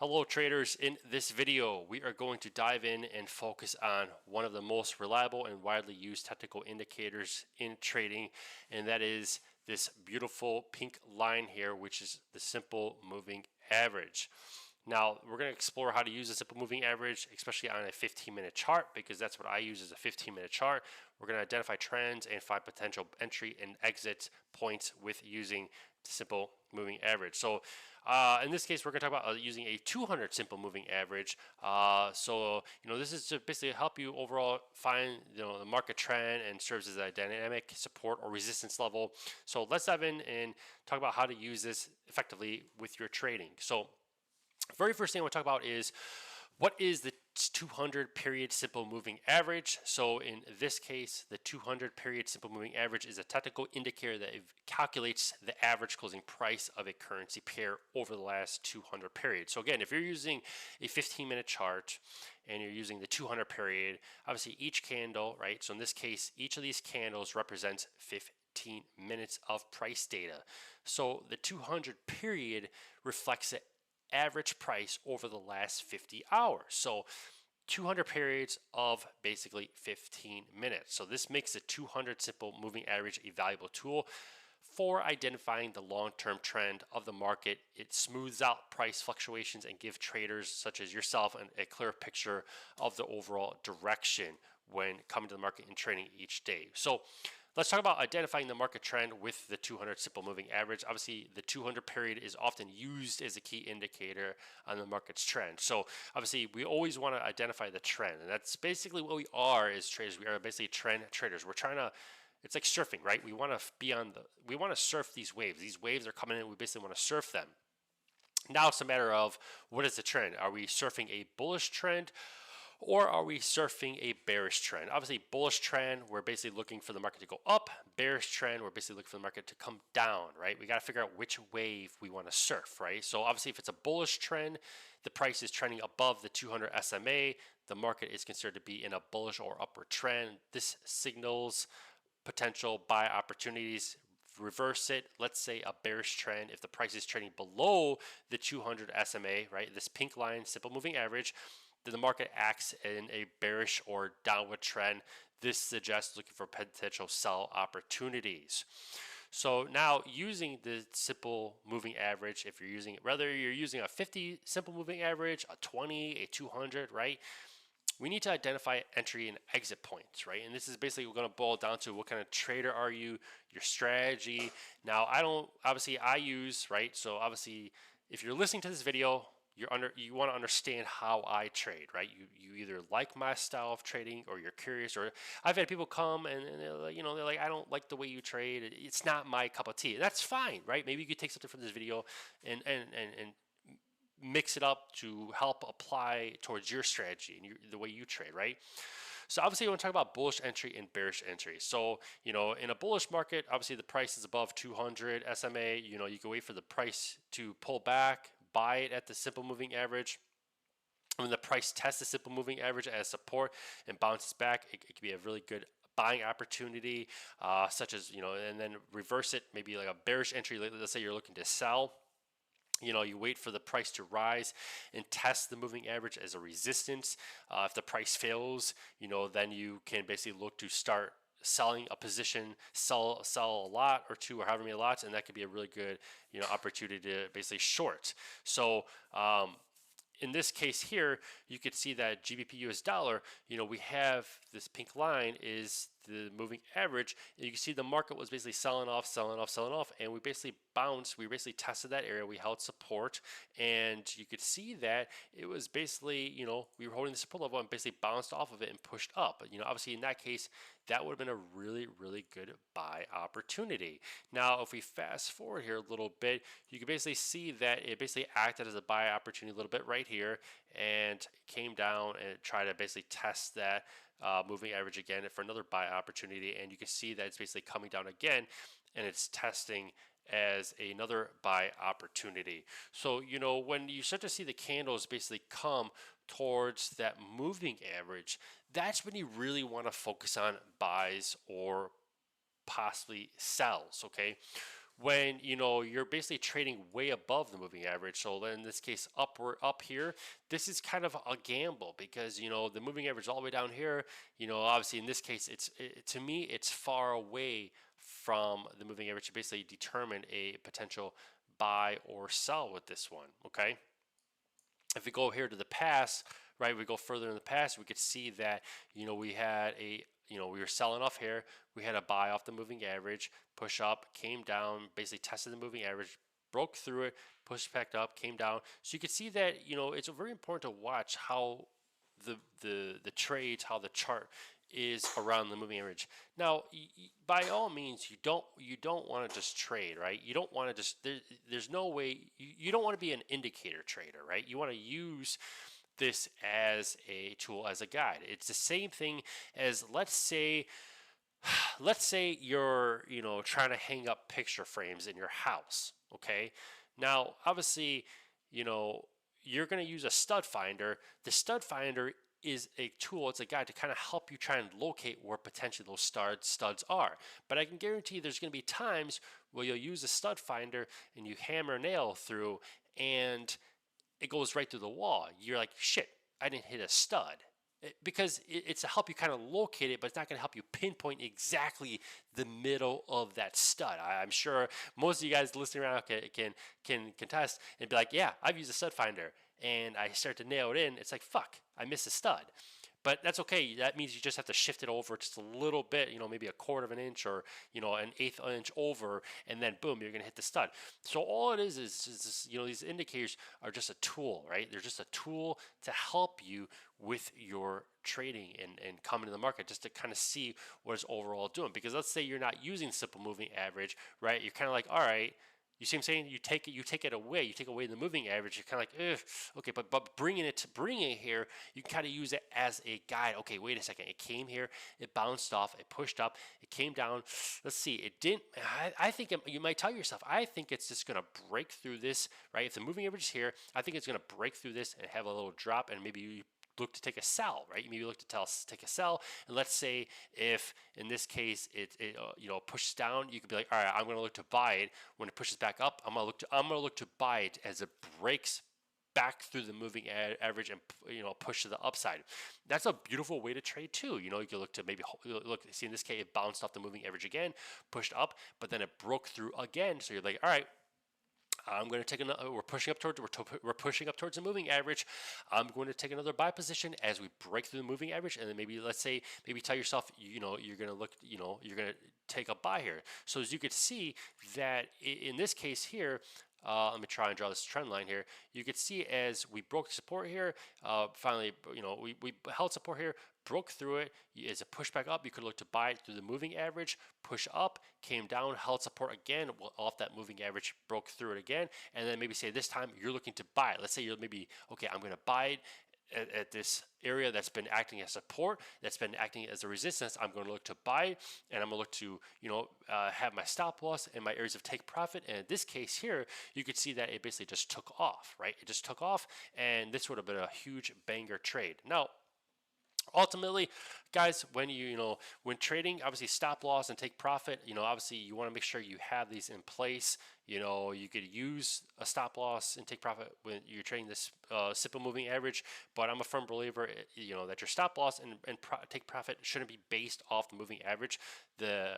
Hello traders, in this video we are going to dive in and focus on one of the most reliable and widely used technical indicators in trading, and that is this beautiful pink line here, which is the simple moving average. Now we're going to explore how to use the simple moving average, especially on a 15-minute chart, because that's what I use as a 15-minute chart. We're going to identify trends and find potential entry and exit points with using the simple moving average. So in this case, we're going to talk about using a 200 simple moving average. This is to basically help you overall find the market trend and serves as a dynamic support or resistance level. So let's dive in and talk about how to use this effectively with your trading. So very first thing I want to talk about is what is the 200 period simple moving average. So in this case, the 200 period simple moving average is a technical indicator that calculates the average closing price of a currency pair over the last 200 periods. So again, if you're using a 15-minute chart and you're using the 200 period, obviously each candle, right? So in this case, each of these candles represents 15 minutes of price data. So the 200 period reflects the average price over the last 50 hours. So 200 periods of basically 15 minutes. So this makes the 200 simple moving average a valuable tool for identifying the long-term trend of the market. It smooths out price fluctuations and gives traders such as yourself a clear picture of the overall direction when coming to the market and trading each day. So let's talk about identifying the market trend with the 200 simple moving average. Obviously, the 200 period is often used as a key indicator on the market's trend. So obviously, we always want to identify the trend, and that's basically what we are as traders. We are basically trend traders. We're trying to, it's like surfing, right? We want to be on we want to surf these waves. These waves are coming in. We basically want to surf them. Now it's a matter of what is the trend? Are we surfing a bullish trend? Or are we surfing a bearish trend? Obviously, bullish trend, we're basically looking for the market to go up. Bearish trend, we're basically looking for the market to come down, right? We got to figure out which wave we want to surf, right? So obviously, if it's a bullish trend, the price is trending above the 200 SMA. The market is considered to be in a bullish or upward trend. This signals potential buy opportunities. Reverse it, let's say a bearish trend, if the price is trading below the 200 SMA, right? This pink line, simple moving average, then the market acts in a bearish or downward trend. This suggests looking for potential sell opportunities. So now using the simple moving average, if you're using it, whether you're using a 50 simple moving average, a 20, a 200, right? We need to identify entry and exit points, right? And this is basically going to boil down to what kind of trader are you, your strategy. Now, I use, right? So obviously, if you're listening to this video, you want to understand how I trade, right? You either like my style of trading or you're curious, or I've had people come and they're like, I don't like the way you trade. It's not my cup of tea. That's fine, right? Maybe you could take something from this video and mix it up to help apply towards your strategy and the way you trade, right? So obviously you want to talk about bullish entry and bearish entry. So, in a bullish market, obviously the price is above 200 SMA. You can wait for the price to pull back, buy it at the simple moving average. When the price tests the simple moving average as support and bounces back, it can be a really good buying opportunity, such as, and then reverse it, maybe like a bearish entry. Let's say you're looking to sell. You wait for the price to rise and test the moving average as a resistance. If the price fails, then you can basically look to start selling a position, sell a lot or two or however many lots, and that could be a really good opportunity to basically short. So in this case here, you could see that GBP US dollar, we have this pink line is the moving average, and you can see the market was basically selling off, and we basically bounced. We basically tested that area. We held support, and you could see that it was basically, we were holding the support level and basically bounced off of it and pushed up. But, obviously in that case, that would have been a really, really good buy opportunity. Now, if we fast forward here a little bit, you can basically see that it basically acted as a buy opportunity a little bit right here, and came down and tried to basically test that moving average again for another buy opportunity, and you can see that it's basically coming down again, and it's testing as another buy opportunity. So when you start to see the candles basically come towards that moving average, that's when you really want to focus on buys or possibly sells. Okay, when you're basically trading way above the moving average. So in this case, up here, this is kind of a gamble because the moving average is all the way down here. Obviously in this case, to me it's far away from the moving average to basically determine a potential buy or sell with this one. Okay, if we go here to the past, right, we go further in the past, we could see that we had we were selling off here. We had a buy off the moving average, push up, came down, basically tested the moving average, broke through it, pushed back up, came down. So you can see that it's very important to watch how the trades, how the chart is around the moving average. Now, by all means, you don't want to just trade, right? You don't want to just there's no way you don't want to be an indicator trader, right? You want to use this as a tool, as a guide. It's the same thing as let's say you're trying to hang up picture frames in your house. Okay, now obviously you're going to use a stud finder. The stud finder is a tool, it's a guide to kind of help you try and locate where potentially those studs are. But I can guarantee there's going to be times where you'll use a stud finder and you hammer a nail through and it goes right through the wall. You're like, shit, I didn't hit a stud. Because it's to help you kind of locate it, but it's not going to help you pinpoint exactly the middle of that stud. I'm sure most of you guys listening around can contest and be like, yeah, I've used a stud finder and I start to nail it in. It's like, fuck, I missed a stud. But that's okay. That means you just have to shift it over just a little bit, maybe a quarter of an inch or, an eighth inch over, and then boom, you're going to hit the stud. So all it is just, these indicators are just a tool, right? They're just a tool to help you with your trading and coming to the market just to kind of see what it's overall doing. Because let's say you're not using simple moving average, right? You're kind of like, all right, you see what I'm saying? You take it away. You take away the moving average. You're kind of like, ugh, okay, but bringing it here, you can kind of use it as a guide. Okay, wait a second. It came here. It bounced off. It pushed up. It came down. Let's see. It didn't. I think you might tell yourself, I think it's just gonna break through this, right? If the moving average is here, I think it's gonna break through this and have a little drop, and maybe you look to take a sell, right? Maybe look to take a sell, and let's say if in this case it pushes down, you could be like, all right, I'm going to look to buy it. When it pushes back up, I'm going to look to buy it as it breaks back through the moving average and push to the upside. That's a beautiful way to trade too. You can look to maybe look, see in this case it bounced off the moving average again, pushed up, but then it broke through again. So you're like, all right, I'm going to take another. We're pushing up towards the moving average. I'm going to take another buy position as we break through the moving average, and then maybe tell yourself, you're going to look, you're going to take a buy here. So as you could see that in this case here. Let me try and draw this trend line here. You could see as we broke support here, finally, we held support here, broke through it. As it pushed back up, you could look to buy it through the moving average, push up, came down, held support again, off that moving average, broke through it again, and then maybe say this time you're looking to buy it. Let's say you're maybe, okay, I'm going to buy it at this area that's been acting as support, that's been acting as a resistance. I'm going to look to buy, and I'm going to look to have my stop loss and my areas of take profit. And in this case here, you could see that it basically just took off, right? It just took off, and this would have been a huge banger trade. Now, ultimately, guys, when when trading, obviously stop loss and take profit, obviously you want to make sure you have these in place. You could use a stop loss and take profit when you're trading this simple moving average, but I'm a firm believer, that your stop loss and take profit shouldn't be based off the moving average,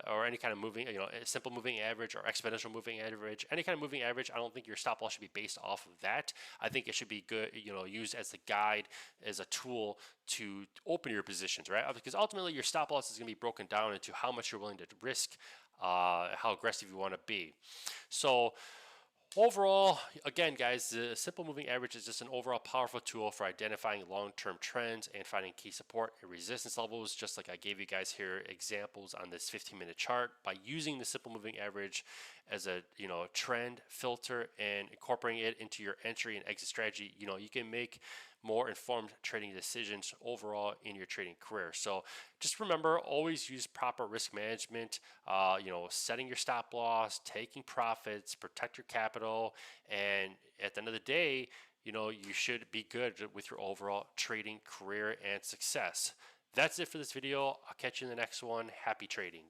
or any kind of moving, simple moving average or exponential moving average, any kind of moving average. I don't think your stop loss should be based off of that. I think it should be good, used as a guide, as a tool to open your positions, right? Because ultimately your stop loss is going to be broken down into how much you're willing to risk, how aggressive you want to be. So overall, again, guys, the simple moving average is just an overall powerful tool for identifying long-term trends and finding key support and resistance levels, just like I gave you guys here examples on this 15-minute chart. By using the simple moving average as a trend filter and incorporating it into your entry and exit strategy, you can make more informed trading decisions overall in your trading career. So just remember, always use proper risk management, setting your stop loss, taking profits, protect your capital, and at the end of the day, you should be good with your overall trading career and success. That's it for this video. I'll catch you in the next one. Happy trading.